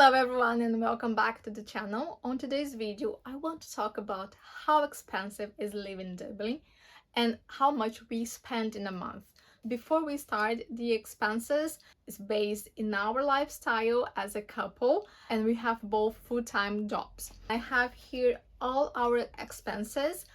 Hello everyone and welcome back to the channel. On today's video I want to talk about how expensive is living in Dublin and how much we spend in a month. Before we start, the expenses is based in our lifestyle as a couple and we have both full-time jobs. I have here all our expenses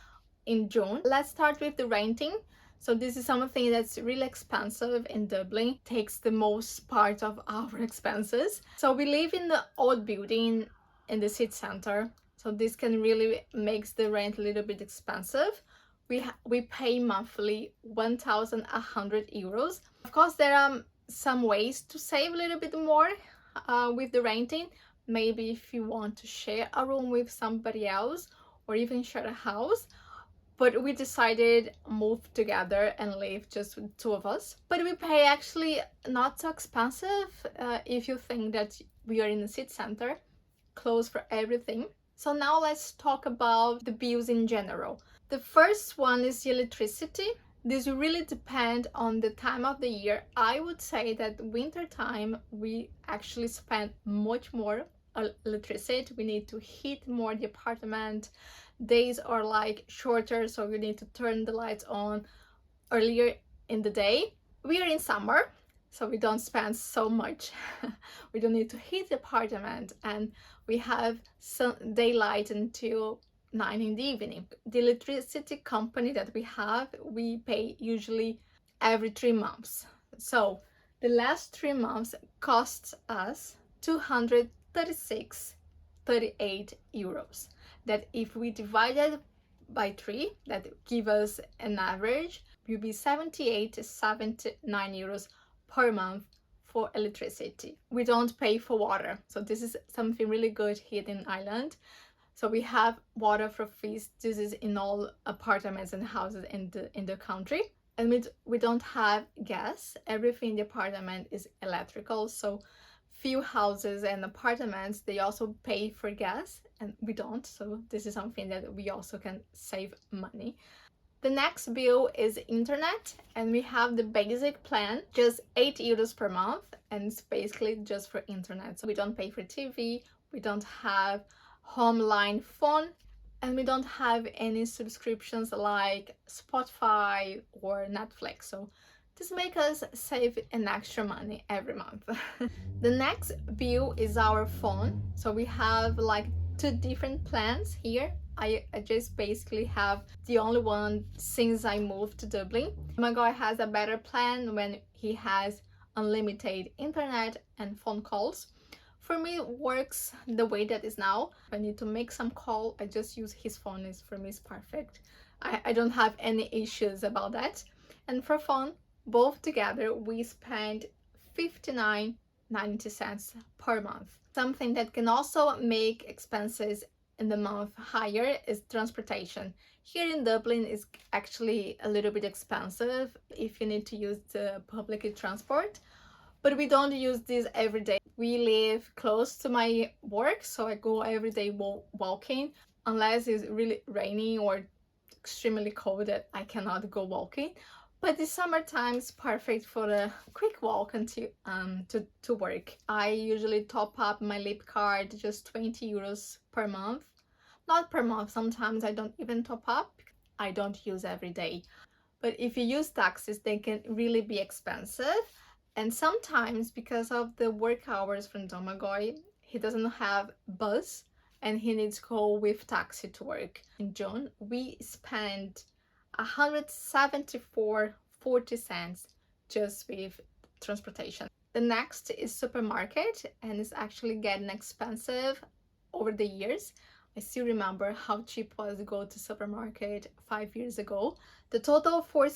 in June. Let's start with the renting. So this is something that's really expensive in Dublin, takes the most part of our expenses. So we live in the old building in the city center. So this can really makes the rent a little bit expensive. We pay monthly 1,100 euros. Of course, there are some ways to save a little bit more with the renting. Maybe if you want to share a room with somebody else or even share a house. But we decided move together and live just with two of us. But we pay actually not so expensive if you think that we are in the city center, close for everything. So now let's talk about the bills in general. The first one is the electricity. This really depends on the time of the year. I would say that winter time we actually spend much more electricity. We need to heat more the apartment. Days are like shorter, so you need to turn the lights on earlier in the day. We are in summer, so we don't spend so much. We don't need to heat the apartment and we have some daylight until 9 in the evening. The electricity company that we pay usually every 3 months. So the last 3 months costs us 236.38 euros. That if we divide it by 3, that give us an average, will be 78 to 79 euros per month for electricity. We don't pay for water, so this is something really good here in Ireland. So we have water for free. This is in all apartments and houses in the country. And we don't have gas. Everything in the apartment is electrical, so few houses and apartments they also pay for gas and we don't, so this is something that we also can save money. The next bill is internet, and we have the basic plan, just 8 euros per month, and it's basically just for internet. So we don't pay for TV, we don't have home line phone, and we don't have any subscriptions like Spotify or Netflix. So this makes us save an extra money every month. The next bill is our phone. So we have like 2 different plans here. I just basically have the only one since I moved to Dublin. My guy has a better plan when he has unlimited internet and phone calls. For me, it works the way that is now. If I need to make some call, I just use his phone. For me, it's perfect. I don't have any issues about that. And for phone, both together we spend 59.90 per month. Something that can also make expenses in the month higher is transportation. Here in Dublin is actually a little bit expensive if you need to use the public transport, but we don't use this every day. We live close to my work, so I go every day walking, unless it's really rainy or extremely cold that I cannot go walking. But the summertime is perfect for a quick walk until to work. I usually top up my Leap card just 20 euros per month. Not per month, sometimes I don't even top up. I don't use every day. But if you use taxis, they can really be expensive. And sometimes because of the work hours from Domagoy, he doesn't have bus and he needs to go with taxi to work. In June, we spent 174.40 just with transportation. The next is supermarket, and it's actually getting expensive over the years. I still remember how cheap it was to go to supermarket 5 years ago. The total for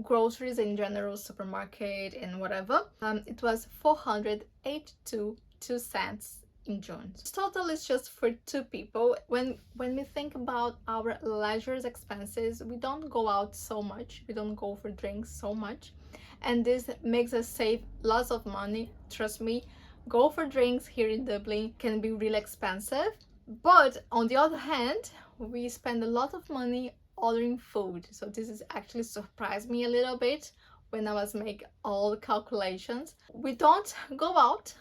groceries in general, supermarket and whatever, it was 482 cents in June. This total is just for 2 people. When we think about our leisure expenses, we don't go out so much, we don't go for drinks so much, and this makes us save lots of money. Trust me, go for drinks here in Dublin can be really expensive, but on the other hand we spend a lot of money ordering food. So this is actually surprised me a little bit when I was making all the calculations. We don't go out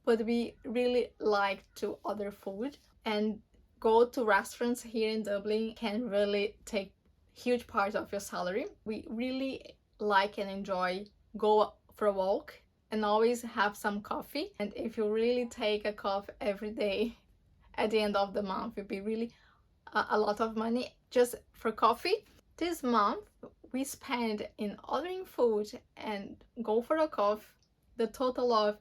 but we really like to order food, and go to restaurants here in Dublin can really take huge part of your salary. We really like and enjoy go for a walk and always have some coffee. And if you really take a coffee every day, at the end of the month, it'll be really a lot of money just for coffee. This month we spend in ordering food and go for a coffee the total of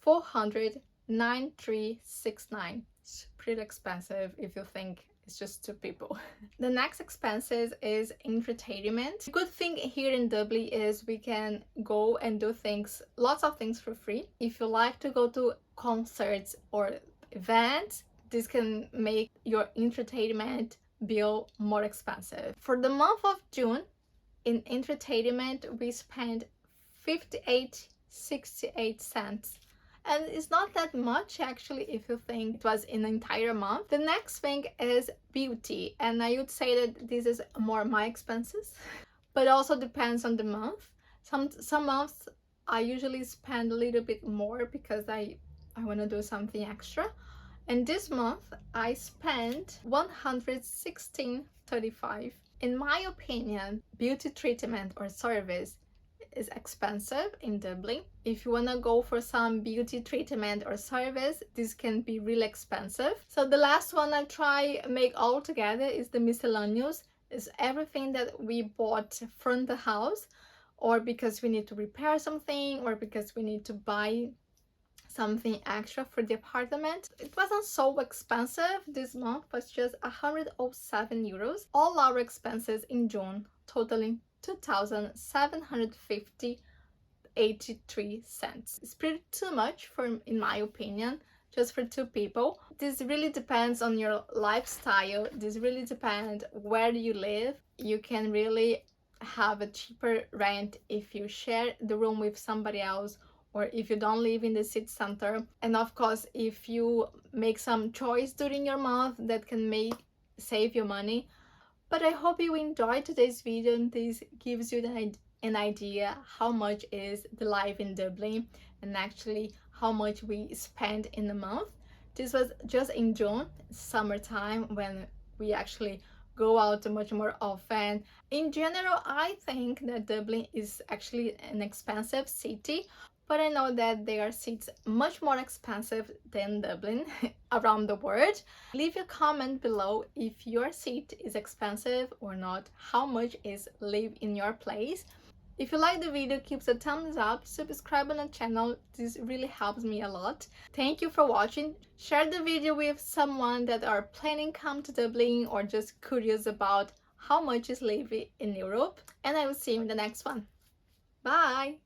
493.69. It's pretty expensive if you think it's just two people. The next expenses is entertainment. The good thing here in Dublin is we can go and do things, lots of things for free. If you like to go to concerts or events, this can make your entertainment bill more expensive. For the month of June, in entertainment, we spent 58.68 cents. And it's not that much actually if you think it was an entire month. The next thing is beauty, and I would say that this is more my expenses, but also depends on the month. Some months I usually spend a little bit more because I want to do something extra. And this month I spent 116.35. In my opinion, beauty treatment or service is expensive in Dublin. If you want to go for some beauty treatment or service, this can be really expensive. So the last one I try make all together is the miscellaneous. Is everything that we bought from the house, or because we need to repair something, or because we need to buy something extra for the apartment. It wasn't so expensive this month, was just 107 euros. All our expenses in June totaling 2,750.83 cents. It's pretty too much for, in my opinion, just for two people. This really depends on your lifestyle. This really depends where you live. You can really have a cheaper rent if you share the room with somebody else, or if you don't live in the city center. And of course, if you make some choice during your month that can save you money. But I hope you enjoyed today's video, and this gives you an idea how much is the life in Dublin and actually how much we spend in a month. This was just in June, summertime, when we actually go out much more often. In general, I think that Dublin is actually an expensive city, but I know that there are cities much more expensive than Dublin around the world. Leave a comment below if your city is expensive or not, how much is live in your place. If you like the video, keep a thumbs up, subscribe on the channel, this really helps me a lot. Thank you for watching. Share the video with someone that are planning to come to Dublin or just curious about how much is living in Europe, and I will see you in the next one. Bye!